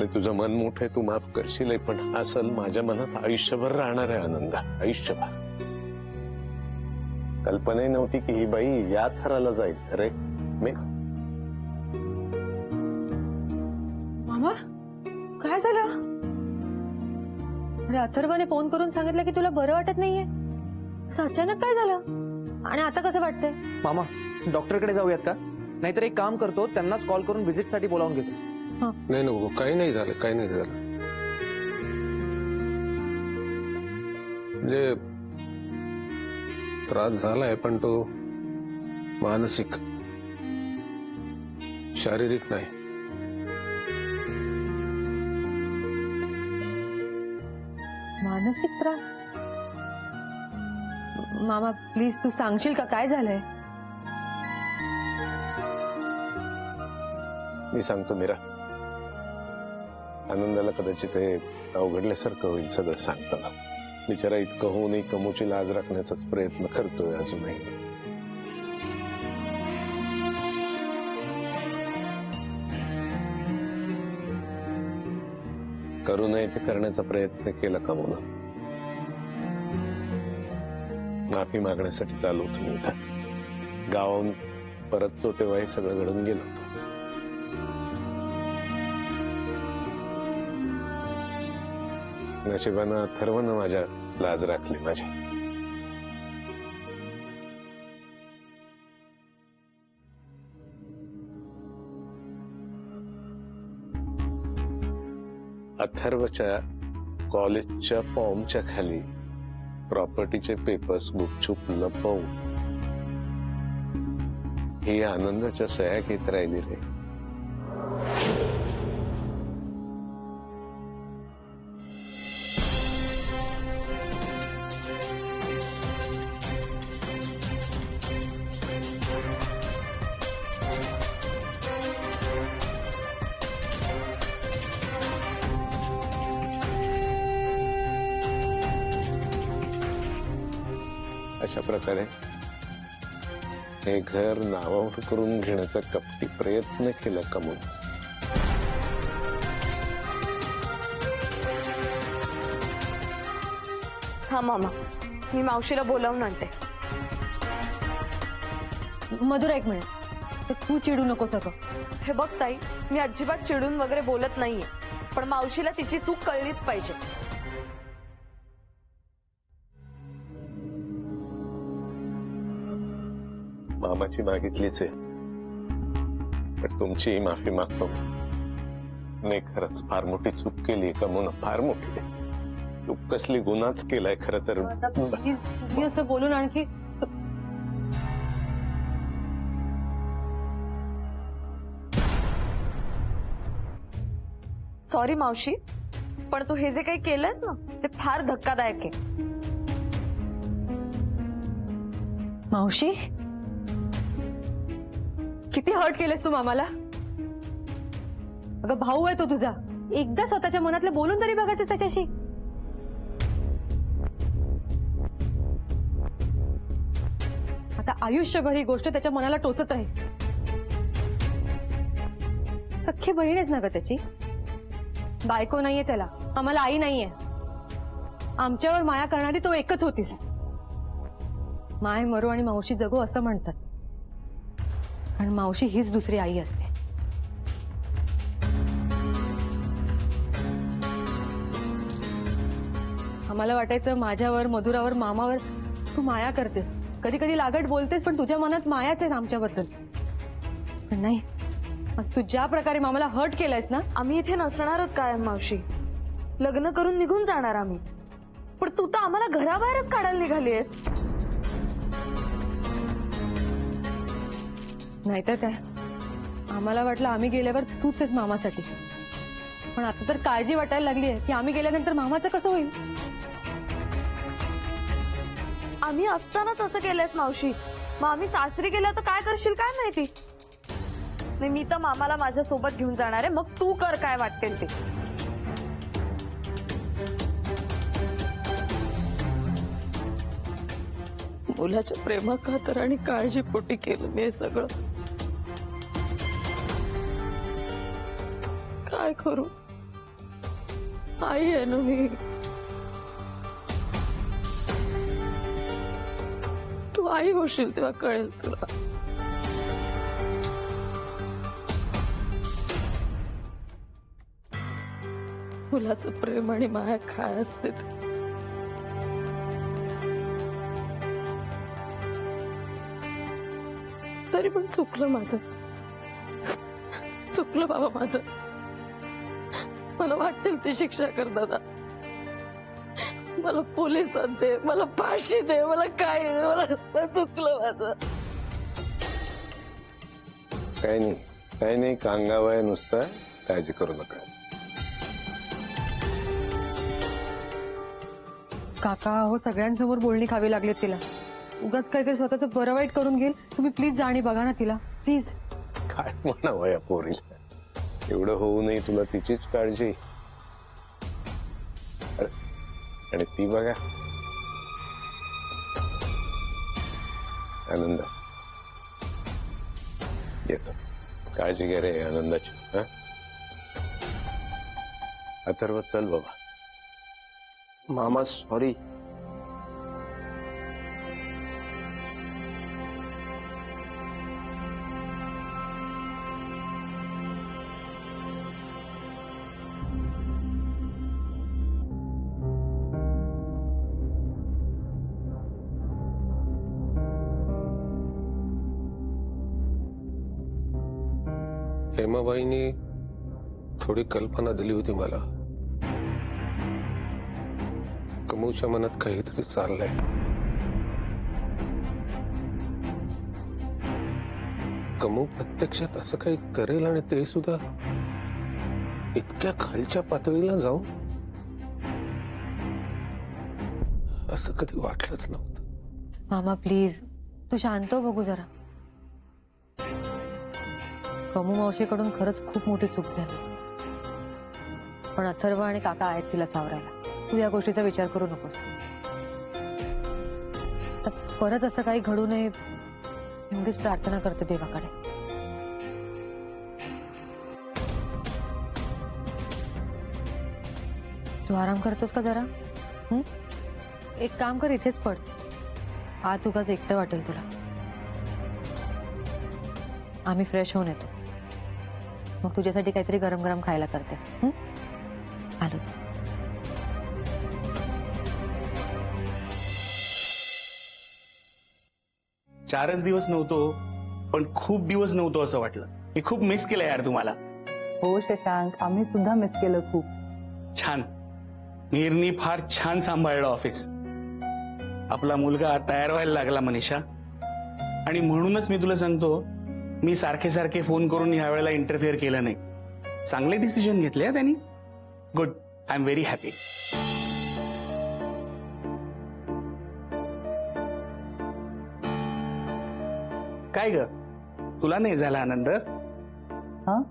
तुझं मन मोठं आहे, तू माफ करशील, पण हा सल माझ्या मनात आयुष्यभर राहणार आहे आनंदा, आयुष्यभर. कल्पनाही नव्हती की ही बाई या थराला जाईल. अरे मी मामा काय झालं? अरे अथर्वने फोन करून सांगितलं की तुला बरं वाटत नाहीये. असं अचानक काय झालं आणि आता कसं वाटतंय? मामा डॉक्टरकडे जाऊयात का? नाहीतर एक काम करतो, त्यांनाच कॉल करून व्हिजिट साठी बोलावून घेतो. नाही नको, काही नाही झालं, काही नाही झालं. म्हणजे त्रास झालाय पण तो मानसिक, शारीरिक नाही. मानसिक त्रास? मामा प्लीज तू सांगशील का काय झालंय? मी सांगतो मीरा. आनंदाला कदाचित हे अवघडल्यासारखं होईल सगळं सांगताना. बिचारा इतकं होऊनही कमूची लाज राखण्याचाच प्रयत्न करतोय अजूनही. करू नये ते करण्याचा प्रयत्न केला कमूनं. माफी मागण्यासाठी चालू होतो मी इथं. गावाहून परतलो तेव्हा हे सगळं घडून गेलं होतं. नशिबानं अथर्वनं माझ्या लाज राखली माझी. अथर्वच्या कॉलेजच्या फॉर्मच्या खाली प्रॉपर्टीचे पेपर्स गुपचूप लपवून ही आनंदाच्या सह्या घेत राहिली रे. अशा प्रकारे हे घर नावावर करून घेण्याचा कपटी प्रयत्न केला कमून. हा मामा, मी मावशीला बोलावून आणते. मधुरा एक मिनिट, ते तू चिडू नको सगळं. हे बघ ताई, मी अजिबात चिडून वगैरे बोलत नाहीये, पण मावशीला तिची चूक कळलीच पाहिजे. मामाची मागितलीच आहे, पण तुमचीही माफी मागतो. नाही खरंच फार मोठी चूक केली कमून, फार मोठी. चूक कसली, गुन्हाच केलाय खरं तर. प्लीज तुम्ही असं बोलून आणखी. सॉरी मावशी, पण तू हे जे काही केलंयस ना ते फार धक्कादायक आहे. मावशी किती हर्ट केलेस तू मामाला. अगं भाऊ आहे तो तुझा, एकदा स्वतःच्या मनातलं बोलून तरी बघायचं त्याच्याशी. आता आयुष्यभर ही गोष्ट त्याच्या मनाला टोचत राहील. सख्खी बहीणच ना ग त्याची. बायको नाहीये त्याला, आम्हाला आई नाहीये. आमच्यावर माया करणारी तो एकच होतीस. माय मरो आणि मावशी जगो असं म्हणतात, कारण मावशी हीच दुसरी आई असते. आम्हाला वाटायचं माझ्यावर, मधुरावर, मामावर तू माया करतेस, कधी कधी लागट बोलतेस, पण तुझ्या मनात मायाच आहे आमच्याबद्दल. पण नाही, आज तू ज्या प्रकारे मामाला हर्ट केलंयस ना. आम्ही इथे नसणार काय मावशी, लग्न करून निघून जाणार आम्ही, पण तू तर आम्हाला घराबाहेरच काढायला निघालीयस. नाहीतर काय, आम्हाला वाटलं आम्ही गेल्यावर तूच आहेस मामासाठी, पण आता तर काळजी वाटायला लागली आहे की आम्ही गेल्यानंतर मामाचं कसं होईल. आम्ही असतानाच असं केलंयस मावशी, मग आम्ही सासरी गेलो तर काय करशील काय माहिती. नाही, मी तर मामाला माझ्या सोबत घेऊन जाणार आहे, मग तू कर काय वाटेल ते. मुलाच्या प्रेमाखातर आणि काळजीपोटी केलं मी हे सगळं. काय करू, आई आहे ना मी. तू आई होशील तेव्हा कळेल तुला. मुलाचं प्रेम आणि माया काय असते ते. तरी पण चुकलं माझं. चुकलं बाबा माझं. मला वाटेल ती शिक्षा कर दादा. मला पोलिसात दे, मला फाशी दे, मला काय दे, मला चुकलं माझं. काही नाही कांगावा आहे नुसता, काळजी करू नका. काका हो सगळ्यांसमोर बोलणी खावी लागलीत तिला. उगाच काहीतरी स्वतःचं बरं वाईट करून घेईल. तुम्ही प्लीज जा आणि बघा ना तिला प्लीज. काय म्हणावं या पोरीला, एवढं होऊ नये तुला तिचीच काळजी. अरे, आणि ती बघा आनंद. येतो, काळजी घे रे आनंदाची. हा अथर्व चल बाबा. मामा सॉरी. हेमाबाईंनी थोडी कल्पना दिली होती मला. कमूच्या मनात काहीतरी चाललंय. कमू प्रत्यक्षात असं काही करेल आणि ते सुद्धा इतक्या खालच्या पातळीला जाऊन, असं कधी वाटलंच नव्हतं. मामा प्लीज तू शांत हो, बघू जरा. कमू मावशीकडून खरंच खूप मोठी चूक झाली, पण अथर्व आणि काका आहेत तिला सावरायला. तू या गोष्टीचा विचार करू नकोस. तर परत असं काही घडू नये एवढीच प्रार्थना करते देवाकडे. तू आराम करतोस का जरा? एक काम कर, इथेच पड. आत उगाच एकटं वाटेल तुला. आम्ही फ्रेश होऊन येतो, मग तुझ्यासाठी काहीतरी गरम गरम खायला करते. आलोच. चारच दिवस नव्हतो, पण खूप दिवस नव्हतो असं वाटलं. मी खूप मिस केलं यार तुम्हाला. हो शशांक, आम्ही सुद्धा मिस केलं खूप. छान, मिहिरनी फार छान सांभाळलं ऑफिस. आपला मुलगा तयार व्हायला लागला मनीषा. आणि म्हणूनच मी तुला सांगतो, मी सारखे सारखे फोन करून ह्या वेळेला इंटरफिअर केलं नाही. चांगले डिसिजन घेतले त्यांनी. Good, I am very happy. काय ग, तुला नाही झाला आनंद? हा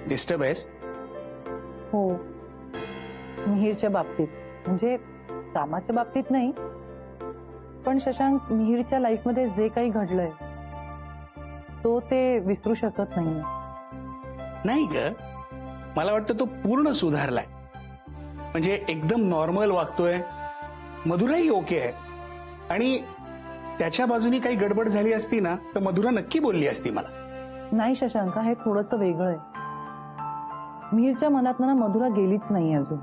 डिस्टर्ब आहेस? हो, मिहिरच्या बाबतीत, म्हणजे कामाच्या बाबतीत नाही, पण शशांक मिहिरच्या लाईफमध्ये जे काही घडलंय तो ते विसरू शकत नाही. नाही ग, मला वाटतं तो पूर्ण सुधारलाय. म्हणजे एकदम नॉर्मल वागतोय. मधुराही ओके आहे. आणि त्याच्या बाजूनी काही गडबड झाली असती ना तर मधुरा नक्की बोलली असती मला. नाही शशांक, हे थोडंसं वेगळं आहे. मिहिरच्या मनात ना मधुरा गेलीच नाही अजून,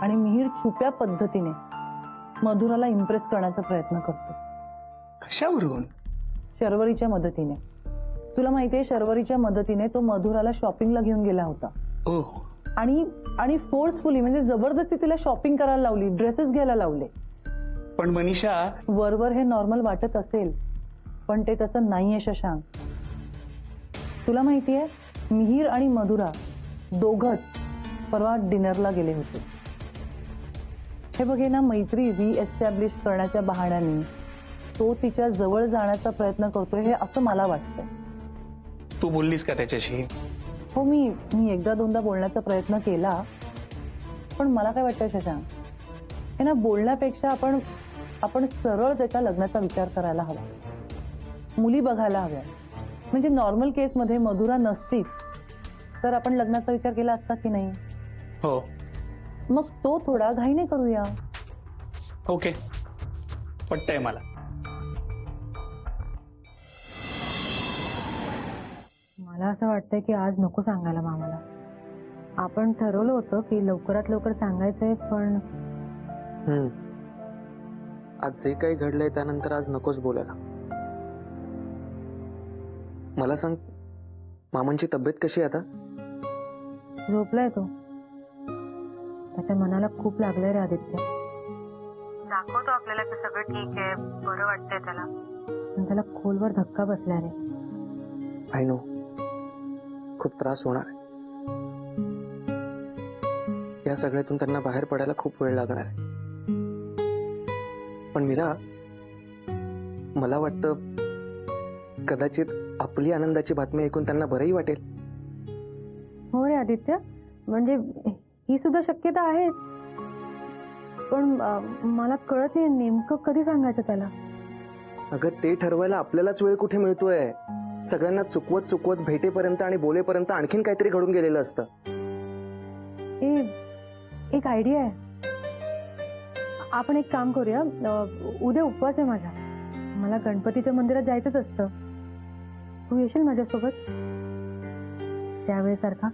आणि मिहिर छुप्या पद्धतीने मधुराला इम्प्रेस करण्याचा प्रयत्न करतो. कशावरून? शर्वरीच्या मदतीने. तुला माहितीये, शर्वरीच्या मदतीने तो मधुराला शॉपिंगला घेऊन गेला होता. ओह. आणि फोर्सफुली, म्हणजे जबरदस्ती तिला शॉपिंग करायला लावली, ड्रेसेस घ्यायला लावले. पण मनीषा, वरवर हे नॉर्मल वाटत असेल, पण ते तसं नाहीये शशांक. तुला माहितीये, मिहिर आणि मधुरा दोघच परवा डिनरला गेले होते. हे बघे ना, मैत्री रिएस्टॅब्लिश करण्याच्या बहाण्याने तो तिच्या जवळ जाण्याचा प्रयत्न करतोय, हे असं मला वाटतंय. तू बोललीस का त्याच्याशी? हो, मी एकदा दोनदा बोलण्याचा प्रयत्न केला, पण मला काय वाटतंय शशांक, हे ना, बोलण्यापेक्षा आपण सरळ त्याच्या लग्नाचा विचार करायला हवा. मुली बघायला हव्या. म्हणजे नॉर्मल केसमध्ये मधुरा नसती तर आपण लग्नाचा विचार केला असता की नाही? हो. मग तो थोडा घाईने करूया. ओके, पटतंय मला. मला असं वाटतंय की आज नको सांगायला मामाला. आपण ठरवलं होतं की लवकरात लवकर सांगायचंय, पण आज जे काही घडलंय त्यानंतर आज नकोच बोलायला. मला सांग, मामांची तब्येत कशी आहे आता? झोपलाय तो. त्याच्या मनाला खूप लागलंय रे आदित्य. दाखवतो आपल्याला की सगळं ठीक आहे, बरं वाटतंय त्याला, पण त्याला खोलवर धक्का बसलाय रे. आय नो, खूप त्रास होणार आहे. या सगळ्यातून त्यांना बाहेर पडायला खूप वेळ लागणार आहे. पण मीरा, मला वाटतं कदाचित आपली आनंदाची बातमी ऐकून त्यांना बरंही वाटेल. हो रे आदित्य, म्हणजे ही सुद्धा शक्यता आहे. पण मला कळत नाही नेमकं कधी सांगायचं त्याला. अगं, ते ठरवायला आपल्यालाच वेळ कुठे मिळतोय. सगळ्यांना चुकवत चुकवत भेटेपर्यंत आणि बोलेपर्यंत आणखीन काहीतरी घडून गेलेलं असतं. एक आयडिया आहे. आपण एक काम करूया. उद्या उपवास आहे माझा. मला गणपतीच्या मंदिरात जायचंच असतं. तू येशील माझ्यासोबत त्यावेळेसारखा?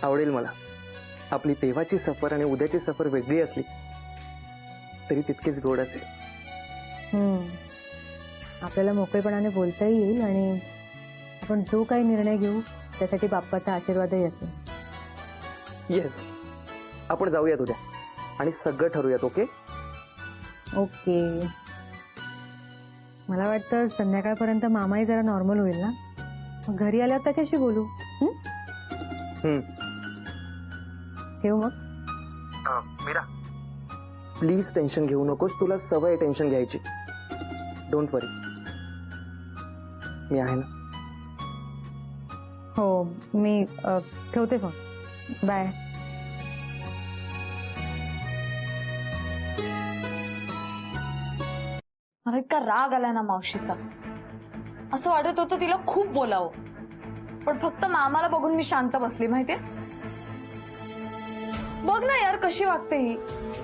आवडेल मला. आपली तेव्हाची सफर आणि उद्याची सफर वेगळी असली तरी तितकीच गोड असेल. आपल्याला मोकळेपणाने बोलता येईल आणि आपण जो काही निर्णय घेऊ त्यासाठी बाप्पाचा आशीर्वादही असेल. येस, आपण जाऊयात उद्या आणि सगळं ठरूयात. Okay okay. मला वाटतं संध्याकाळपर्यंत मामाही जरा नॉर्मल होईल ना. मग घरी आल्यावर त्याच्याशी बोलू. ठेवू मग. मीरा, प्लीज टेन्शन घेऊ नकोस. तुला सवय टेन्शन घ्यायची. डोंट वरी, मी आहे ना. हो, मी ठेवते फोन. बाय. मला इतका राग आलाय ना मावशीचा. असं वाटत होतं तिला खूप बोलावं, पण फक्त मामाला बघून मी शांत बसली. माहितीये, बघ ना यार कशी वागते ही.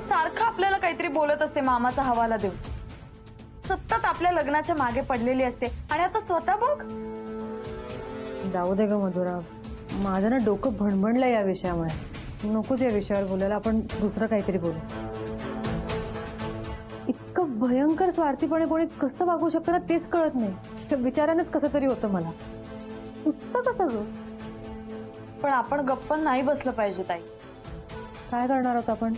सारखं आपल्याला काहीतरी बोलत असते मामाचा हवाला देऊन. सतत आपल्या लग्नाच्या मागे पडलेली असते आणि आता स्वतः बघ. जाऊ दे ग मधुरा, माझं ना डोकं भणभणलं या विषयामुळे. नकोच या विषयावर बोलायला. आपण दुसरं काहीतरी बोलू. इतकं भयंकर स्वार्थीपणे कोणी कसं वागू शकतं ना तेच कळत नाही. विचारानच कसं तरी होतं मला. नुसतं कसं ग. पण आपण गप्प नाही बसलं पाहिजे ताई. काय करणार आहोत आपण?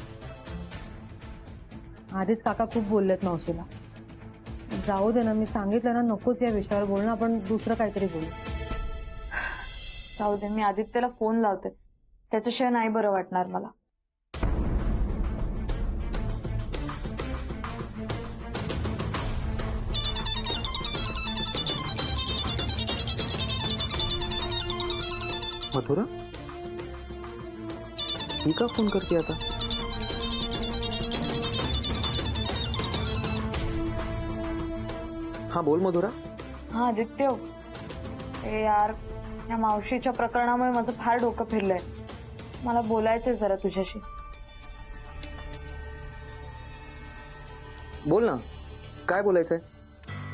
आधीच काका खूप बोललेत मावशीला. जाऊ दे ना, मी सांगितलं ना नकोच या विषयावर बोलणं. आपण दुसरं काहीतरी बोलू. जाऊ दे, मी आदित्यला फोन लावते. त्याच्याशिवाय नाही बरं वाटणार मला. मधुरा, ही का फोन करते आता? हा, बोल मधुरा. हा आदित्य, ए यार, या मावशीच्या प्रकरणामुळे माझं फार डोकं फिरलंय. मला बोलायचंय जरा तुझ्याशी. बोल ना, काय बोलायचंय?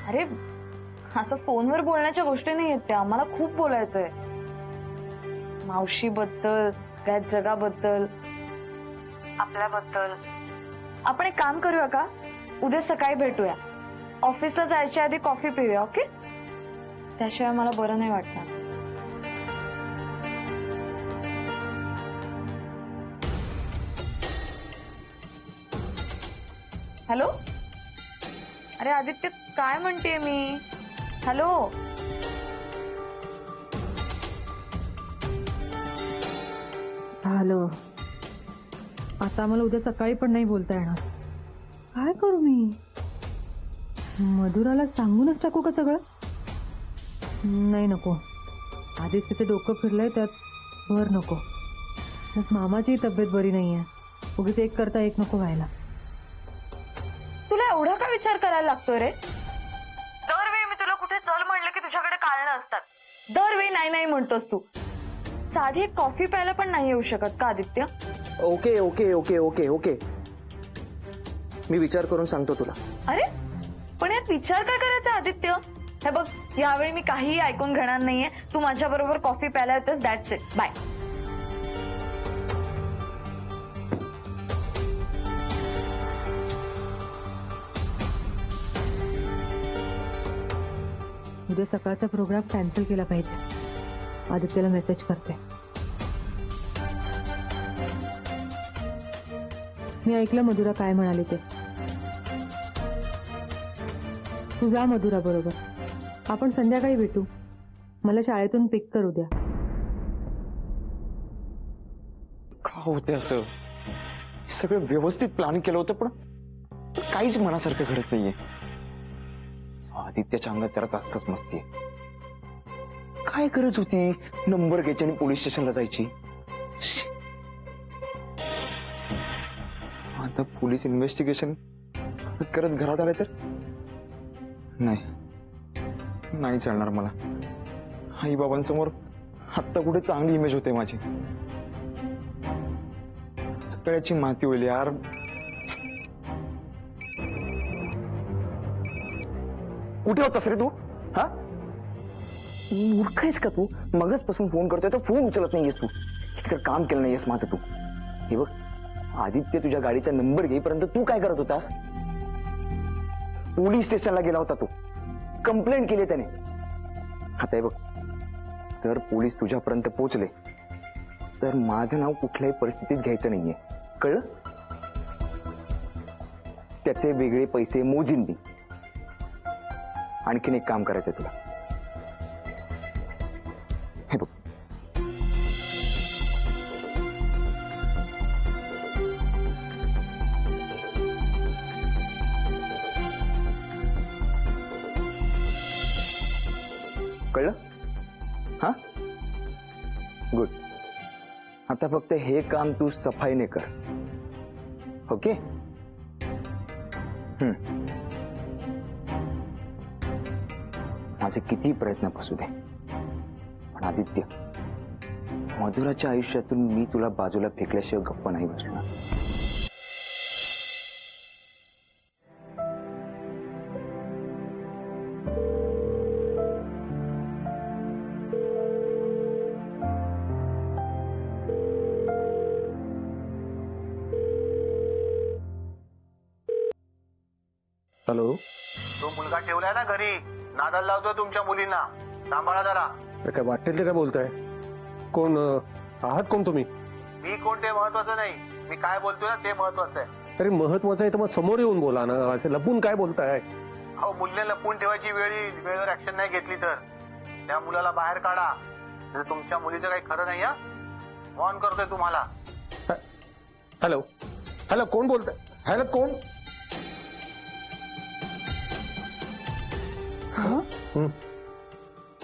अरे, असं फोनवर बोलण्याच्या गोष्टी नाही आहेत त्या. मला खूप बोलायचंय मावशीबद्दल, त्या जगाबद्दल, आपल्याबद्दल. आपण एक काम करूया का, उद्या सकाळी भेटूया. ऑफिसला जायच्या आधी कॉफी पिऊया. ओके? त्याशिवाय मला बरं नाही वाटणार. हॅलो. अरे आदित्य, काय म्हणतेय मी. हॅलो. झालं. आता मला उद्या सकाळी पण नाही बोलता येणार. काय करू मी? मधुराला सांगूनच टाकू का सगळं? नाही, नको. आधीच तिथे डोकं फिरलंय, त्यात वर नको. मामाची तब्येत बरी नाहीये. उगीच एक करता एक नको व्हायला. तुला एवढा का विचार करायला लागतोय रे? दरवेळी मी तुला कुठे चल म्हणलं की तुझ्याकडे कारणं असतात. दरवेळी नाही नाही म्हणतोस तू. साधी एक कॉफी प्यायला पण नाही येऊ शकत का Aditya? Okay okay okay okay okay, मी विचार करून सांगतो तुला. अरे पण यात विचार काय करायचा आदित्य? हे बघ, यावेळी मी काहीही ऐकून घेणार नाहीये. तू माझ्या बरोबर कॉफी प्यायला येतोस, दॅट्स इट. बाय. उद्या सकाळचा प्रोग्राम कॅन्सल केला पाहिजे. आदित्यला मेसेज करते. मी ऐकलं मधुरा काय म्हणाली ते. तू जा मधुरा बरोबर, आपण संध्याकाळी भेटू. मला शाळेतून पिक करू द्या. का होते असं? सगळं व्यवस्थित प्लॅन केलं होतं, पण काहीच मनासारखं घडत नाहीये. आदित्यच्या अंगात जरा जास्तच मस्ती आहे. काय गरज होती नंबर घ्यायची आणि पोलीस स्टेशनला जायची? शी. आता पोलीस इन्व्हेस्टिगेशन करत घरात आले तर नाही चालणार मला. आई बाबांसमोर आत्ता कुठे चांगली इमेज होते माझी. सगळ्याची माती होईल यार. कुठे होतास रे तू? हा, मूर्ख आहेस का तू? मगचपासून फोन करतोय तर फोन उचलत नाहीयेस तू. इतकं काम केलं नाहीयेस माझं तू. हे बघ, आदित्य तुझ्या गाडीचा नंबर घेईपर्यंत तू काय करत होतास? पोलीस स्टेशनला गेला होता तू, कंप्लेंट केली त्याने. आता हे बघ, जर पोलीस तुझ्यापर्यंत पोहोचले तर माझं नाव कुठल्याही परिस्थितीत घ्यायचं नाहीये, कळलं? त्याचे वेगळे पैसे मोजीन मी. आणखीन एक काम करायचंय तुला. हे बघ, कळलं? हा, गुड. आता फक्त हे काम तू सफाईने कर. ओके? माझे किती प्रयत्न असू दे, पण आदित्य, मधुराच्या आयुष्यातून मी तुला बाजूला फेकल्याशिवाय गप्प नाही बसणार. हॅलो, तो मुलगा ठेवलाय ना घरी, नादाला लावतोय तुमच्या मुलींना. सांभाळा जरा. काय वाटेल ते काय बोलताय? कोण आहात? कोण तुम्ही? मी कोण ते महत्वाचं नाही, मी काय बोलतोय ना ते महत्वाचं आहे. अरे महत्वाचं आहे तर मग समोर येऊन बोला ना. असे लपून काय बोलताय? अहो, मुलीने लपून ठेवायची वेळेवर ऍक्शन नाही घेतली तर त्या मुलाला बाहेर काढा. तर तुमच्या मुलीचं काही खरं नाही. हा, वॉर्न करतोय तुम्हाला. हॅलो हॅलो, कोण बोलताय? हॅलो, कोण?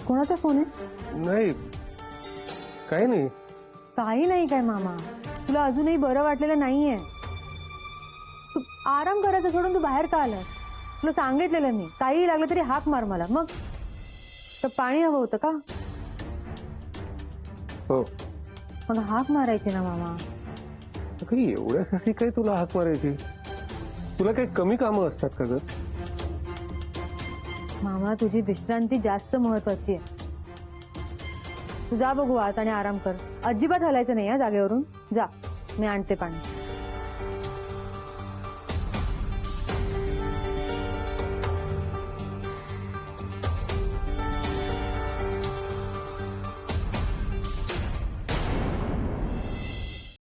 कोणाचा फोन आहे? नाही, काही नाही. काही नाही काय मामा? तुला अजूनही बरं वाटलेलं नाहीये? तू आराम करायचं सोडून तू बाहेर का आलास? तुला सांगितलेलं मी, काही लागलं तरी हाक मार मला. मग तर पाणी हवं होतं का? हो. मग हाक मारायची ना मामा. काही एवढ्यासाठी काही तुला हाक मारायची? तुला काही कमी कामं असतात का ग? मामा, तुझी विश्रांती जास्त महत्वाची आहे. तू जा बघू आत आणि आराम कर. अजिबात हलायचं नाही या जागेवरून. जा, मी आणते पाणी.